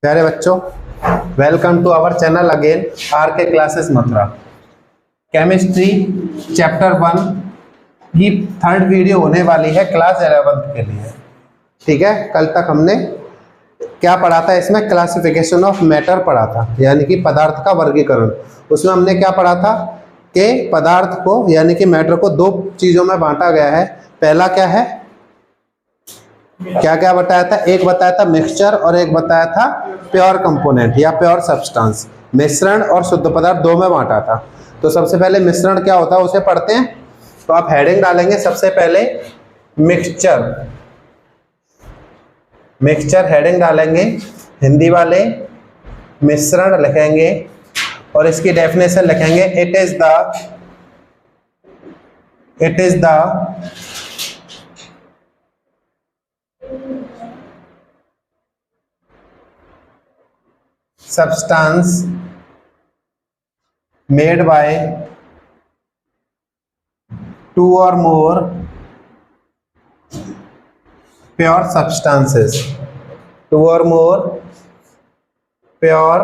प्यारे बच्चों, welcome to our channel again R K classes Mathura. Chemistry chapter 1 की third video होने वाली है क्लास 11th के लिए। ठीक है, कल तक हमने क्या पढ़ा था? इसमें क्लासिफिकेशन ऑफ मैटर पढ़ा था, यानी कि पदार्थ का वर्गीकरण। उसमें हमने क्या पढ़ा था कि पदार्थ को यानी कि मैटर को दो चीज़ों में बांटा गया है। पहला क्या है, क्या क्या बताया था? एक बताया था मिक्सचर और एक बताया था प्योर कंपोनेंट या प्योर सब्सटेंस। मिश्रण और शुद्ध पदार्थ दो में बांटा था। तो सबसे पहले मिश्रण क्या होता है उसे पढ़ते हैं। तो आप हेडिंग डालेंगे सबसे पहले मिक्सचर। मिक्सचर हेडिंग डालेंगे, हिंदी वाले मिश्रण लिखेंगे और इसकी डेफिनेशन लिखेंगे it is the substance made by two or more pure substances, two or more pure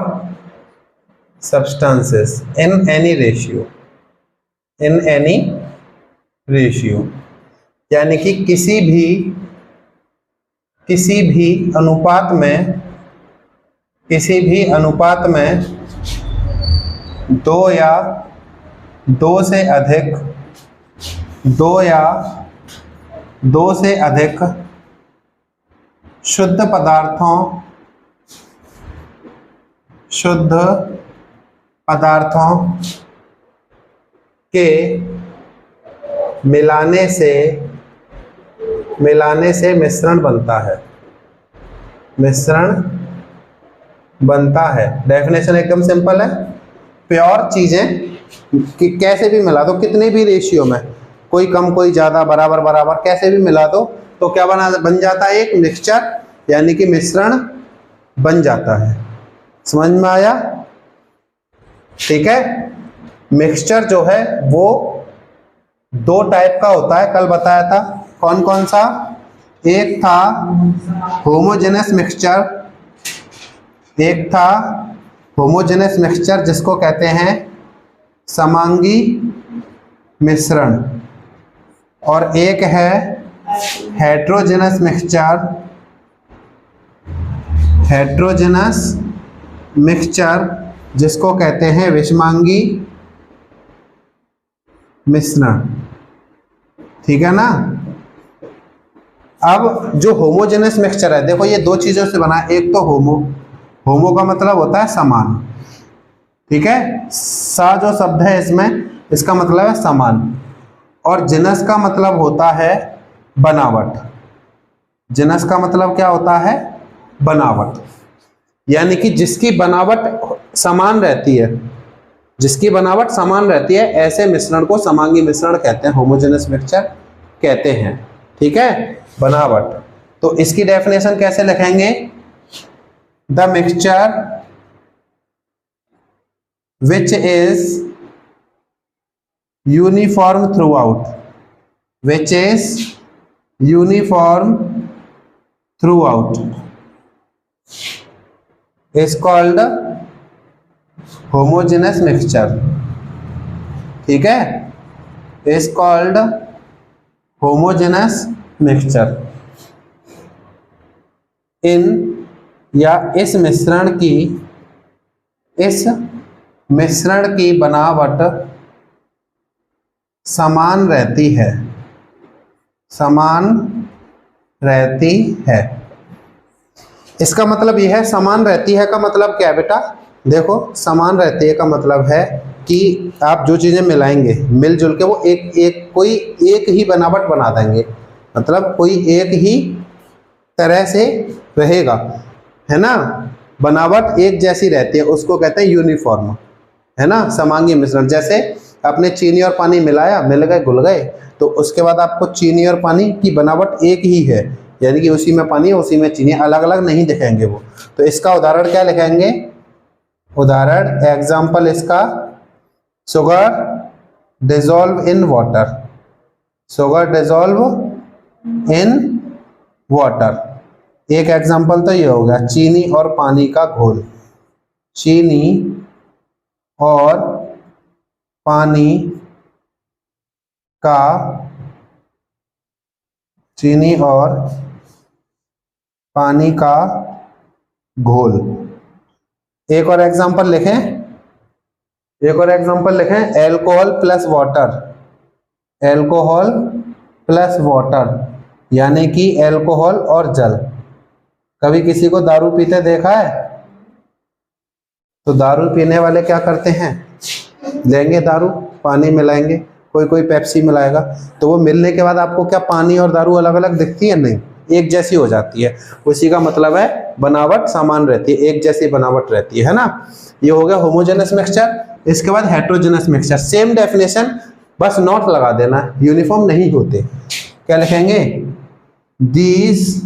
substances in any ratio, यानी कि किसी भी अनुपात में दो या दो से अधिक शुद्ध पदार्थों के मिलाने से मिश्रण बनता है। डेफिनेशन एकदम सिंपल है। प्योर चीजें कि कैसे भी मिला दो, कितने भी रेशियो में, कोई कम कोई ज्यादा, बराबर बराबर, कैसे भी मिला दो तो क्या बन जाता है? एक मिक्सचर यानी कि मिश्रण बन जाता है। समझ में आया? ठीक है। मिक्सचर जो है वो दो टाइप का होता है, कल बताया था। कौन कौन सा? एक था होमोजेनस मिक्सचर, जिसको कहते हैं समांगी मिश्रण, और एक है हेट्रोजेनस मिक्सचर, जिसको कहते हैं विषमांगी मिश्रण। ठीक है ना। अब जो होमोजेनस मिक्सचर है, देखो ये दो चीजों से बना है। एक तो होमो का मतलब होता है समान। ठीक है, सा जो शब्द है इसमें, इसका मतलब है समान, और जिनस का मतलब होता है बनावट। जिनस का मतलब क्या होता है? बनावट, यानी कि जिसकी बनावट समान रहती है, ऐसे मिश्रण को समांगी मिश्रण कहते हैं, होमोजेनस मिक्सचर कहते हैं। ठीक है, बनावट। तो इसकी डेफिनेशन कैसे लिखेंगे? The mixture which is uniform throughout is called homogeneous mixture। ठीक है, is called homogeneous mixture। इस मिश्रण की बनावट समान रहती है। इसका मतलब यह है, समान रहती है का मतलब क्या है बेटा? देखो, समान रहती है का मतलब है कि आप जो चीजें मिलाएंगे मिलजुल के वो कोई एक ही बनावट बना देंगे, मतलब कोई एक ही तरह से रहेगा, है ना। बनावट एक जैसी रहती है, उसको कहते हैं यूनिफॉर्म, है ना, समांगी मिश्रण। जैसे आपने चीनी और पानी मिलाया, मिल गए, घुल गए, तो उसके बाद आपको चीनी और पानी की बनावट एक ही है, यानी कि उसी में पानी उसी में चीनी, अलग अलग नहीं दिखेंगे वो। तो इसका उदाहरण क्या लिखेंगे? उदाहरण एग्जाम्पल इसका, शुगर डिजोल्व इन वाटर। एक एग्जांपल तो ये हो गया, चीनी और पानी का घोल। चीनी और पानी का चीनी और पानी का घोल। एक और एग्जांपल लिखें, alcohol plus water. Alcohol plus water यानी कि एल्कोहल और जल। कभी किसी को दारू पीते देखा है? तो दारू पीने वाले क्या करते हैं, लेंगे दारू, पानी मिलाएंगे, कोई कोई पेप्सी मिलाएगा, तो वो मिलने के बाद आपको क्या पानी और दारू अलग अलग दिखती है? नहीं, एक जैसी हो जाती है। उसी का मतलब है बनावट समान रहती है, एक जैसी बनावट रहती है ना। ये हो गया होमोजेनस मिक्सचर। इसके बाद हेट्रोजेनस मिक्सचर, सेम डेफिनेशन, बस नॉट लगा देना, यूनिफॉर्म नहीं होते। क्या लिखेंगे? These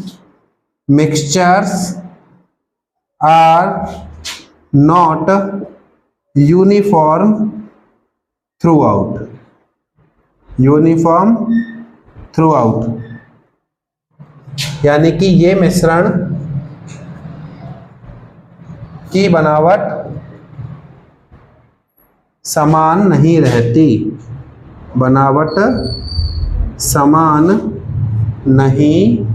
mixtures are not uniform throughout. Uniform throughout यानी कि ये मिश्रण की बनावट समान नहीं रहती। बनावट समान नहीं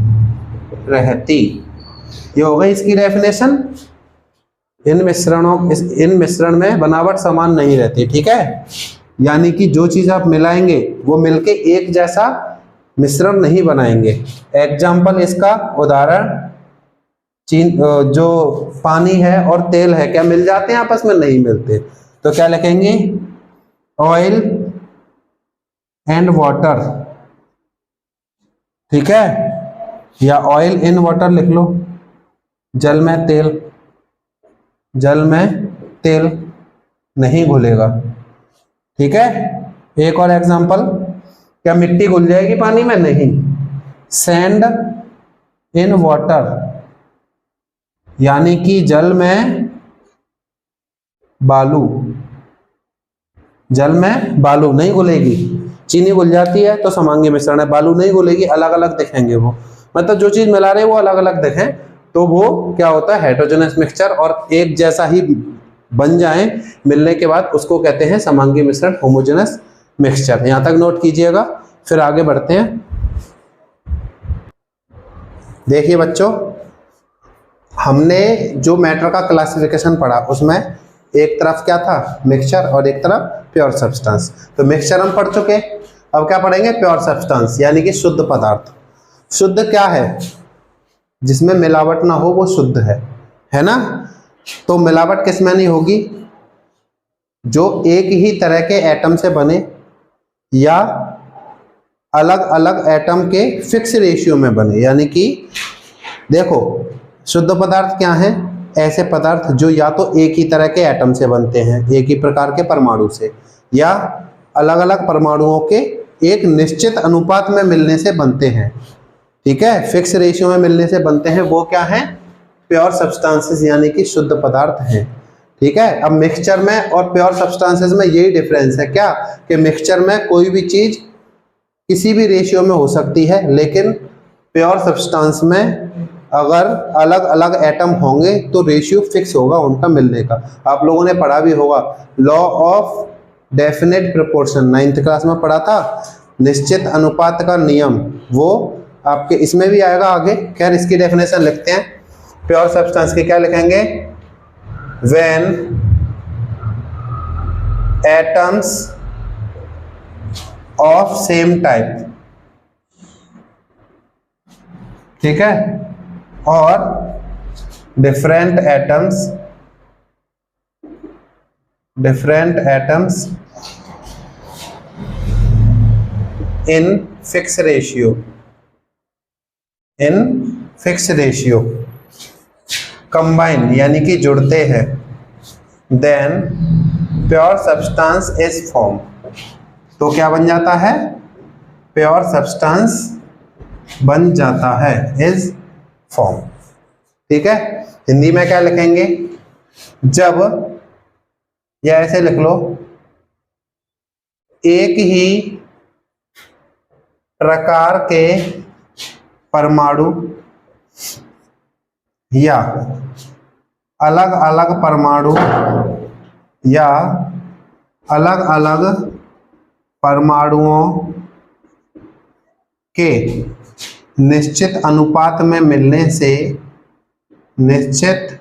रहती। ये हो गई इसकी डेफिनेशन। इन मिश्रण में बनावट समान नहीं रहती, ठीक है। यानी कि जो चीज आप मिलाएंगे वो मिलके एक जैसा मिश्रण नहीं बनाएंगे। एग्जाम्पल इसका उदाहरण, जो पानी है और तेल है, क्या मिल जाते हैं आपस में? नहीं मिलते। तो क्या लिखेंगे? ऑयल एंड वाटर, ठीक है, या ऑयल इन वाटर लिख लो। जल में तेल, जल में तेल नहीं घुलेगा, ठीक है। एक और एग्जांपल, क्या मिट्टी घुल जाएगी पानी में? नहीं। सैंड इन वाटर यानी कि जल में बालू, जल में बालू नहीं घुलेगी। चीनी घुल जाती है तो समांगी मिश्रण है, बालू नहीं घुलेगी, अलग अलग दिखेंगे वो, मतलब जो चीज मिला रहे हैं वो अलग अलग दिखें, तो वो क्या होता है? Heterogeneous mixture. और एक जैसा ही बन जाए मिलने के बाद उसको कहते हैं समांगी मिश्रण, होमोजेनस मिक्सचर। यहां तक नोट कीजिएगा, फिर आगे बढ़ते हैं। देखिए बच्चों, हमने जो मैटर का क्लासिफिकेशन पढ़ा उसमें एक तरफ क्या था? मिक्सचर, और एक तरफ प्योर सब्सटेंस। तो मिक्सचर हम पढ़ चुके, अब क्या पढ़ेंगे? प्योर सब्सटेंस यानी कि शुद्ध पदार्थ। शुद्ध क्या है? जिसमें मिलावट ना हो वो शुद्ध है ना। तो मिलावट किस में नहीं होगी? जो एक ही तरह के एटम से बने या अलग अलग एटम के फिक्स रेशियो में बने। यानी कि देखो, शुद्ध पदार्थ क्या है? ऐसे पदार्थ जो या तो एक ही तरह के एटम से बनते हैं, एक ही प्रकार के परमाणु से, या अलग अलग परमाणुओं के एक निश्चित अनुपात में मिलने से बनते हैं, ठीक है, फिक्स रेशियो में मिलने से बनते हैं। वो क्या है? प्योर सब्सटेंसेस यानी कि शुद्ध पदार्थ हैं, ठीक है। अब मिक्सचर में और प्योर सब्सटेंसेस में यही डिफरेंस है क्या, कि मिक्सचर में कोई भी चीज किसी भी रेशियो में हो सकती है, लेकिन प्योर सब्सटेंस में अगर अलग अलग एटम होंगे तो रेशियो फिक्स होगा उनका मिलने का। आप लोगों ने पढ़ा भी होगा law of definite proportion, 9th class में पढ़ा था, निश्चित अनुपात का नियम, वो आपके इसमें भी आएगा आगे। खैर इसकी डेफिनेशन लिखते हैं। प्योर सब्सटेंस के क्या लिखेंगे? When atoms of same type, ठीक है, और different atoms in fix ratio combine यानी कि जुड़ते हैं, then pure substance is form. तो क्या बन जाता है? प्योर सब्सटेंस बन जाता है, इज फॉर्म, ठीक है। हिंदी में क्या लिखेंगे? जब, या ऐसे लिख लो, एक ही प्रकार के परमाणु या अलग अलग परमाणु या अलग अलग परमाणुओं के निश्चित अनुपात में मिलने से निश्चित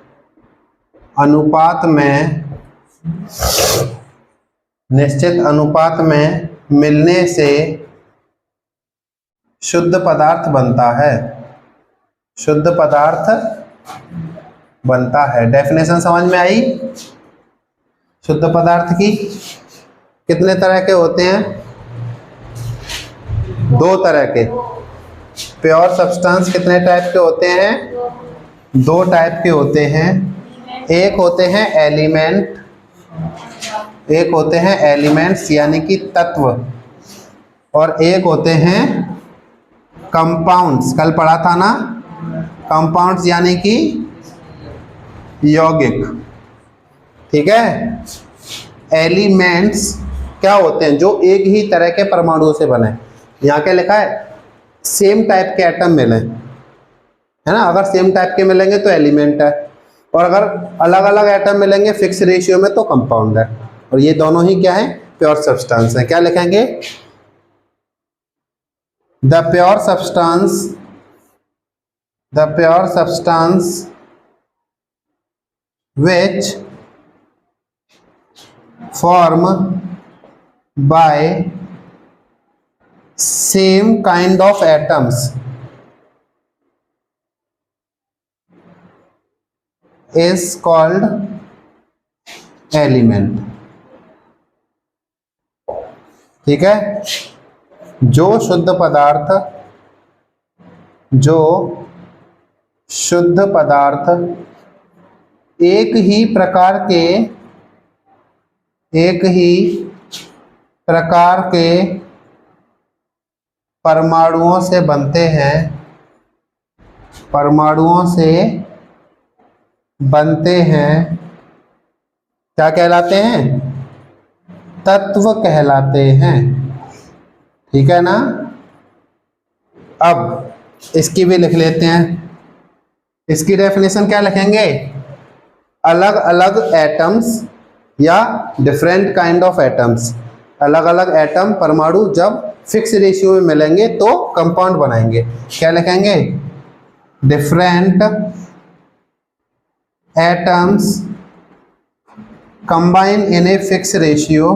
अनुपात में मिलने से शुद्ध पदार्थ बनता है, शुद्ध पदार्थ बनता है। डेफिनेशन समझ में आई? शुद्ध पदार्थ की कितने तरह के होते हैं? दो तरह के। प्योर सब्सटेंस कितने टाइप के होते हैं? दो टाइप के होते हैं। एक होते हैं एलिमेंट, एक होते हैं एलिमेंट्स यानी कि तत्व, और एक होते हैं कंपाउंड्स। कल पढ़ा था ना, कंपाउंड्स यानी कि यौगिक। ठीक है। एलिमेंट्स क्या होते हैं? जो एक ही तरह के परमाणुओं से बने। यहाँ क्या लिखा है? सेम टाइप के एटम मिले, है ना। अगर सेम टाइप के मिलेंगे तो एलिमेंट है, और अगर अलग अलग एटम मिलेंगे फिक्स रेशियो में तो कंपाउंड है। और ये दोनों ही क्या है? प्योर सब्सटेंस है। क्या लिखेंगे? The pure substance which form by same kind of atoms is called element। ठीक है। जो शुद्ध पदार्थ एक ही प्रकार के परमाणुओं से बनते हैं, क्या कहलाते हैं? तत्व कहलाते हैं। ठीक है ना। अब इसकी भी लिख लेते हैं। इसकी डेफिनेशन क्या लिखेंगे? अलग अलग एटम्स या डिफरेंट काइंड ऑफ एटम्स। अलग अलग एटम परमाणु जब फिक्स रेशियो में मिलेंगे तो कंपाउंड बनाएंगे। क्या लिखेंगे? Different atoms combine in a fix ratio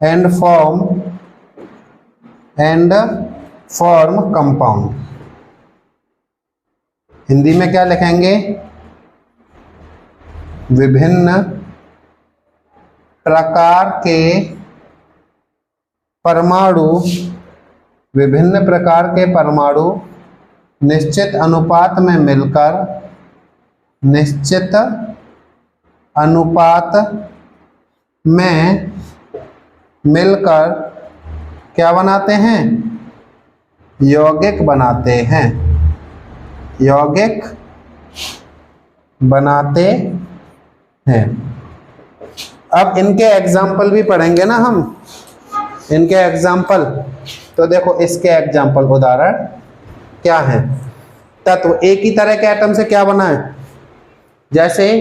and form compound. Hindi में क्या लिखेंगे? विभिन्न प्रकार के परमाणु निश्चित अनुपात में मिलकर क्या बनाते हैं? यौगिक बनाते हैं। अब इनके एग्जाम्पल भी पढ़ेंगे ना हम, इनके एग्जाम्पल। तो देखो इसके एग्जाम्पल, उदाहरण क्या है? तत्व एक ही तरह के एटम से क्या बना है? जैसे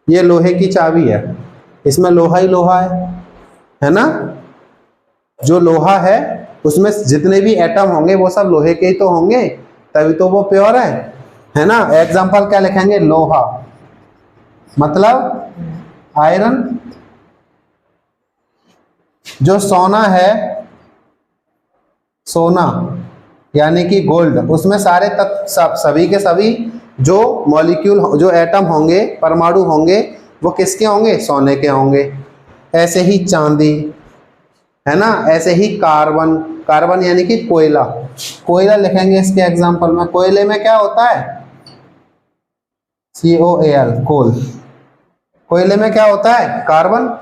ये लोहे की चाबी है, इसमें लोहा ही लोहा है ना। जो लोहा है उसमें जितने भी एटम होंगे वो सब लोहे के ही तो होंगे, तभी तो वो प्योर है ना। एग्जाम्पल क्या लिखेंगे? लोहा मतलब आयरन। जो सोना है, सोना यानी कि गोल्ड, उसमें सारे तत्व सभी के सभी जो मॉलिक्यूल, जो एटम होंगे, परमाणु होंगे, वो किसके होंगे? सोने के होंगे। ऐसे ही चांदी है ना। ऐसे ही कार्बन यानी कि कोयला लिखेंगे इसके एग्जाम्पल में। कोयले में क्या होता है? COAL, कोल। कोयले में क्या होता है? कार्बन।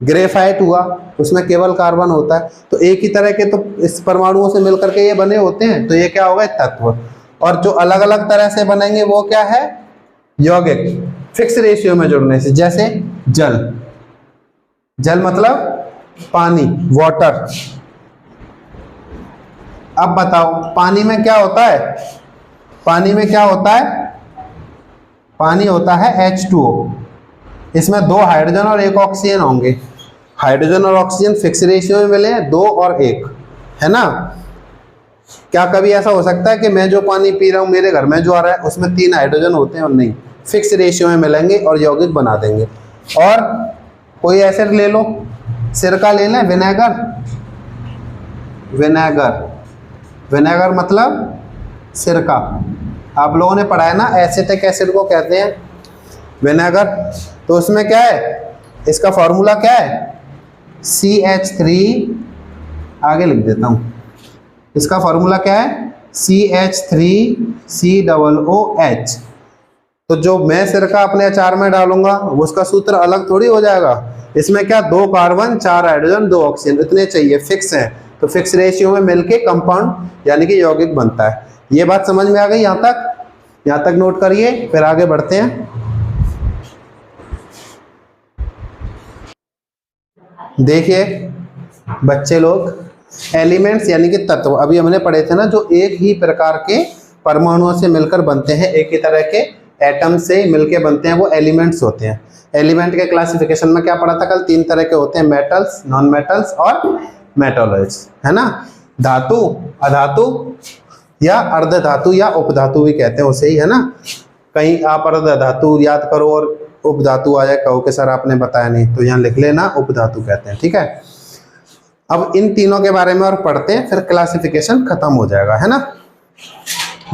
ग्रेफाइट हुआ, उसमें केवल कार्बन होता है। तो एक ही तरह के तो इस परमाणुओं से मिलकर के ये बने होते हैं, तो ये क्या होगा? तत्व। और जो अलग अलग तरह से बनेंगे वो क्या है? यौगिक। फिक्स रेशियो में जुड़ने से, जैसे जल मतलब पानी, वाटर। अब बताओ पानी में क्या होता है? पानी में क्या होता है? पानी होता है H2O। इसमें 2 हाइड्रोजन और 1 ऑक्सीजन होंगे। हाइड्रोजन और ऑक्सीजन फिक्स रेशियो में मिले हैं, 2 और 1, है ना। क्या कभी ऐसा हो सकता है कि मैं जो पानी पी रहा हूँ मेरे घर में जो आ रहा है उसमें 3 हाइड्रोजन होते हैं? और नहीं, फिक्स रेशियो में मिलेंगे और यौगिक बना देंगे। और कोई एसिड ले लो, सिरका ले लें, विनेगर। विनेगर, विनेगर मतलब सिरका। आप लोगों ने पढ़ा है ना, एसिटिक एसिड को कहते हैं विनेगर। तो उसमें क्या है, इसका फॉर्मूला क्या है? CH3, आगे लिख देता हूँ, इसका फॉर्मूला क्या है? CH3COOH। तो जो मैं सिरका अपने अचार में डालूंगा उसका सूत्र अलग थोड़ी हो जाएगा। इसमें क्या, 2 कार्बन 4 हाइड्रोजन 2 ऑक्सीजन इतने चाहिए, फिक्स है। तो फिक्स रेशियो में मिलके कंपाउंड यानी कि यौगिक बनता है। ये बात समझ में आ गई? यहाँ तक नोट करिए, फिर आगे बढ़ते हैं। देखिए बच्चे लोग, एलिमेंट्स यानी कि तत्व अभी हमने पढ़े थे ना, जो एक ही प्रकार के परमाणुओं से मिलकर बनते हैं, एक ही तरह के एटम से मिलकर बनते हैं, वो एलिमेंट्स होते हैं। एलिमेंट के क्लासिफिकेशन में क्या पढ़ा था कल? 3 तरह के होते हैं, मेटल्स, नॉन मेटल्स और मेटॉलॉइड्स, है ना। धातु, अधातु या अर्ध धातु या उपधातु भी कहते हैं उसे ही, है ना। कहीं आप अर्ध धातु याद करो और उपधातु आ जाए, कहो कि सर आपने बताया नहीं, तो यहाँ लिख लेना उपधातु कहते हैं, ठीक है। अब इन तीनों के बारे में और पढ़ते हैं, फिर क्लासिफिकेशन खत्म हो जाएगा, है ना।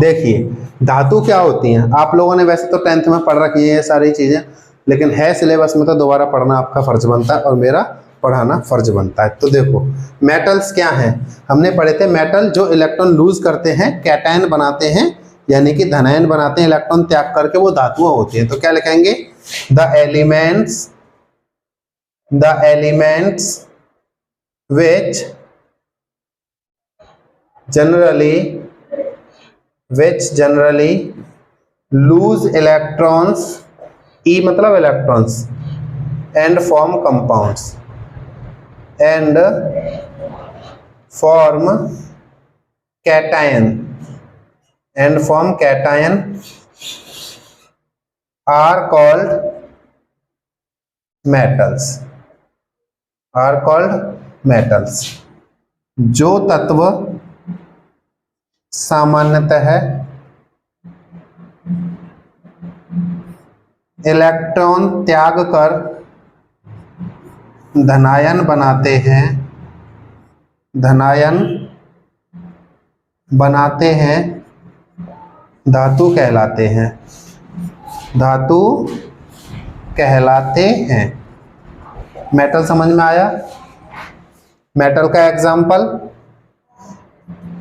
देखिए धातु क्या होती हैं, आप लोगों ने वैसे तो 10th में पढ़ रखी है ये सारी चीजें, लेकिन है सिलेबस में तो दोबारा पढ़ना आपका फर्ज बनता है और मेरा पढ़ाना फर्ज बनता है। तो देखो मेटल्स क्या हैं, हमने पढ़े थे मेटल जो इलेक्ट्रॉन लूज करते हैं, कैटायन बनाते हैं, यानी कि धनायन बनाते हैं, इलेक्ट्रॉन त्याग करके, वो धातुआं होती हैं। तो क्या लिखेंगे? The elements which generally lose electrons, E मतलब electrons, and form compounds and form cation are called metals। जो तत्व सामान्यतः इलेक्ट्रॉन त्याग कर धनायन बनाते हैं धातु कहलाते हैं। मेटल समझ में आया? मेटल का एग्जाम्पल,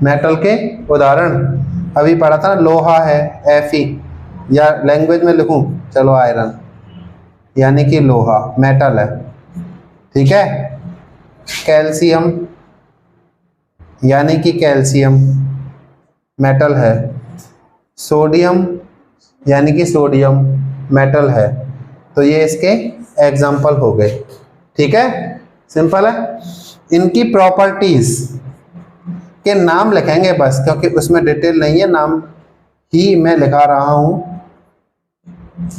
मेटल के उदाहरण अभी पढ़ा था, लोहा है Fe, या लैंग्वेज में लिखूं, चलो आयरन, यानी कि लोहा मेटल है, ठीक है। कैल्शियम यानी कि कैल्शियम मेटल है। सोडियम यानी कि सोडियम मेटल है। तो ये इसके एग्जाम्पल हो गए, ठीक है, सिंपल है। इनकी प्रॉपर्टीज के नाम लिखेंगे बस, क्योंकि उसमें डिटेल नहीं है, नाम ही मैं लिखा रहा हूँ,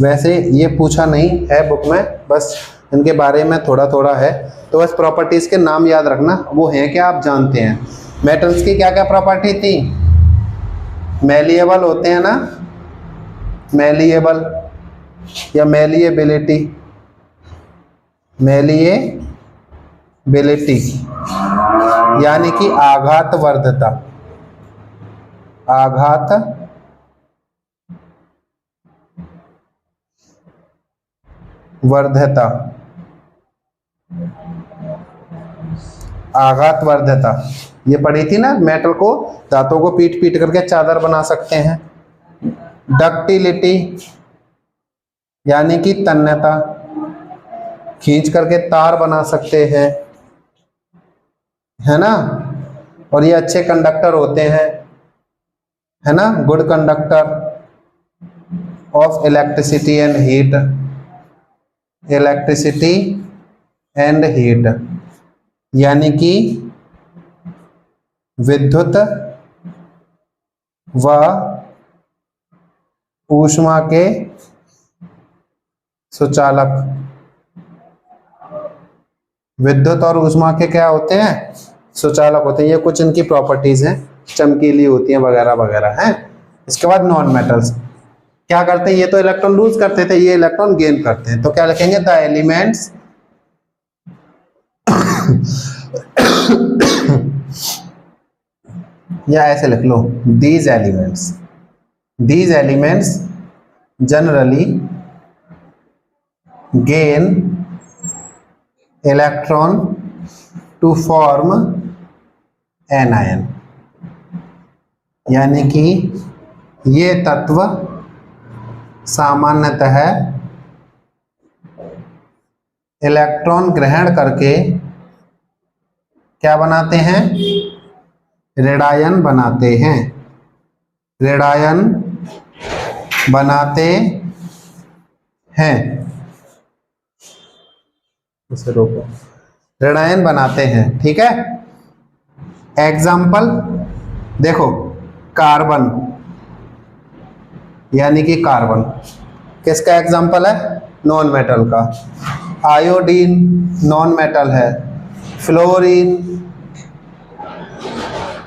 वैसे ये पूछा नहीं है बुक में, बस इनके बारे में थोड़ा थोड़ा है। तो बस प्रॉपर्टीज के नाम याद रखना, वो हैं क्या आप जानते हैं। मेटल्स की क्या क्या प्रॉपर्टी थी? मैलिएबल होते हैं ना, मैलिएबल या मैलिएबिलिटी, यानी कि आघात वर्धता, ये पढ़ी थी ना। मेटल को, धातुओं को पीट पीट करके चादर बना सकते हैं। डक्टिलिटी यानी कि तन्यता, खींच करके तार बना सकते हैं, है ना। और ये अच्छे कंडक्टर होते हैं, है ना, good conductor of electricity and heat, electricity and heat, यानी कि विद्युत व ऊष्मा के सुचालक। विद्युत और ऊष्मा के क्या होते हैं? सुचालक होते हैं। ये कुछ इनकी प्रॉपर्टीज हैं, चमकीली होती हैं वगैरह वगैरह हैं। इसके बाद नॉन मेटल्स क्या करते हैं? ये तो इलेक्ट्रॉन लूज करते थे, ये इलेक्ट्रॉन गेन करते हैं। तो क्या लिखेंगे? द एलिमेंट्स या ऐसे लिख लो, these elements generally gain electron to form anion, यानी कि ये तत्व सामान्यतः इलेक्ट्रॉन ग्रहण करके क्या बनाते हैं? ऋणायन बनाते हैं। ऋणायन बनाते हैं, इसे रोको, ऋणायन बनाते हैं। ठीक है, एग्जाम्पल देखो, कार्बन, यानी कि कार्बन किसका एग्जाम्पल है? नॉन मेटल का। आयोडीन नॉन मेटल है, फ्लोरीन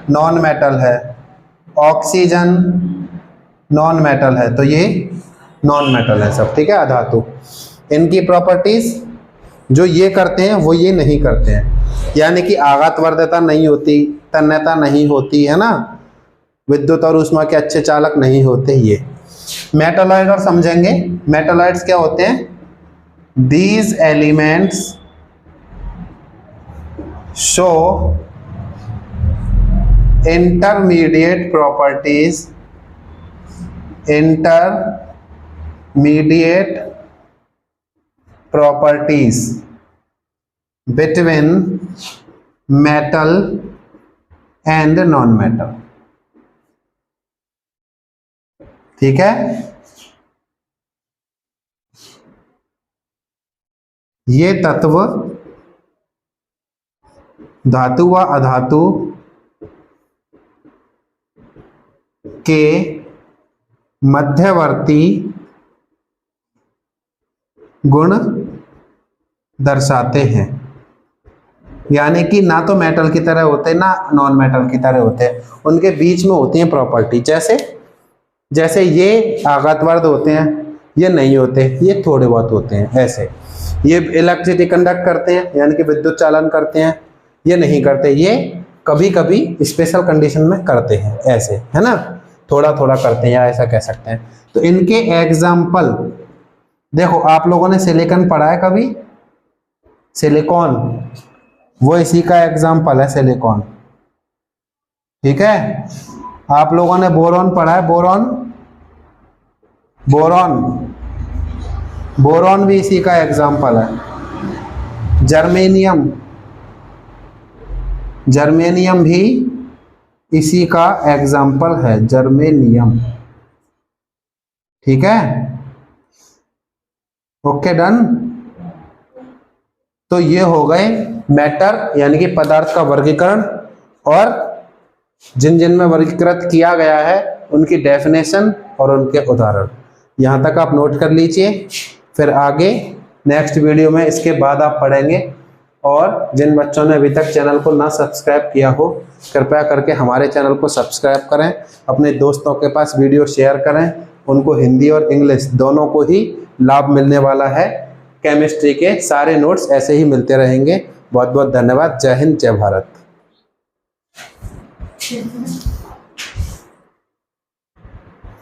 नॉन मेटल है, ऑक्सीजन नॉन मेटल है। तो ये नॉन मेटल है सब। ठीक है, अधातु। इनकी प्रॉपर्टीज जो ये करते हैं वो ये नहीं करते हैं, यानी कि आघातवर्धता नहीं होती, तन्यता नहीं होती, है ना, विद्युत और ऊष्मा के अच्छे चालक नहीं होते ये। मेटालॉइड और समझेंगे। मेटालॉइड्स क्या होते हैं? These elements show intermediate properties between metal and non-metal। ठीक है, ये तत्व धातु व अधातु के मध्यवर्ती गुण दर्शाते हैं, यानी कि ना तो मेटल की तरह होते ना नॉन मेटल की तरह होते हैं, उनके बीच में होती हैं प्रॉपर्टी। जैसे ये आघातवर्ध होते हैं, ये नहीं होते, ये थोड़े बहुत होते हैं। ऐसे ये इलेक्ट्रिसिटी कंडक्ट करते हैं, यानी कि विद्युत चालन करते हैं, ये नहीं करते, ये कभी कभी स्पेशल कंडीशन में करते हैं, ऐसे, है ना, थोड़ा थोड़ा करते हैं, या ऐसा कह सकते हैं। तो इनके एग्जाम्पल देखो, आप लोगों ने सिलिकॉन पढ़ा है कभी? सिलिकॉन, वो इसी का एग्जाम्पल है, सिलिकॉन। ठीक है, आप लोगों ने बोरॉन पढ़ा है? बोरॉन भी इसी का एग्जाम्पल है। जर्मेनियम भी इसी का एग्जाम्पल है, जर्मेनियम। ठीक है, ओके, डन। तो ये हो गए मैटर, यानी कि पदार्थ का वर्गीकरण, और जिन जिन में वर्गीकृत किया गया है उनकी डेफिनेशन और उनके उदाहरण। यहाँ तक आप नोट कर लीजिए, फिर आगे नेक्स्ट वीडियो में इसके बाद आप पढ़ेंगे। और जिन बच्चों ने अभी तक चैनल को ना सब्सक्राइब किया हो, कृपया करके हमारे चैनल को सब्सक्राइब करें, अपने दोस्तों के पास वीडियो शेयर करें, उनको हिंदी और इंग्लिश दोनों को ही लाभ मिलने वाला है। केमिस्ट्री के सारे नोट्स ऐसे ही मिलते रहेंगे। बहुत बहुत धन्यवाद। जय हिंद, जय भारत।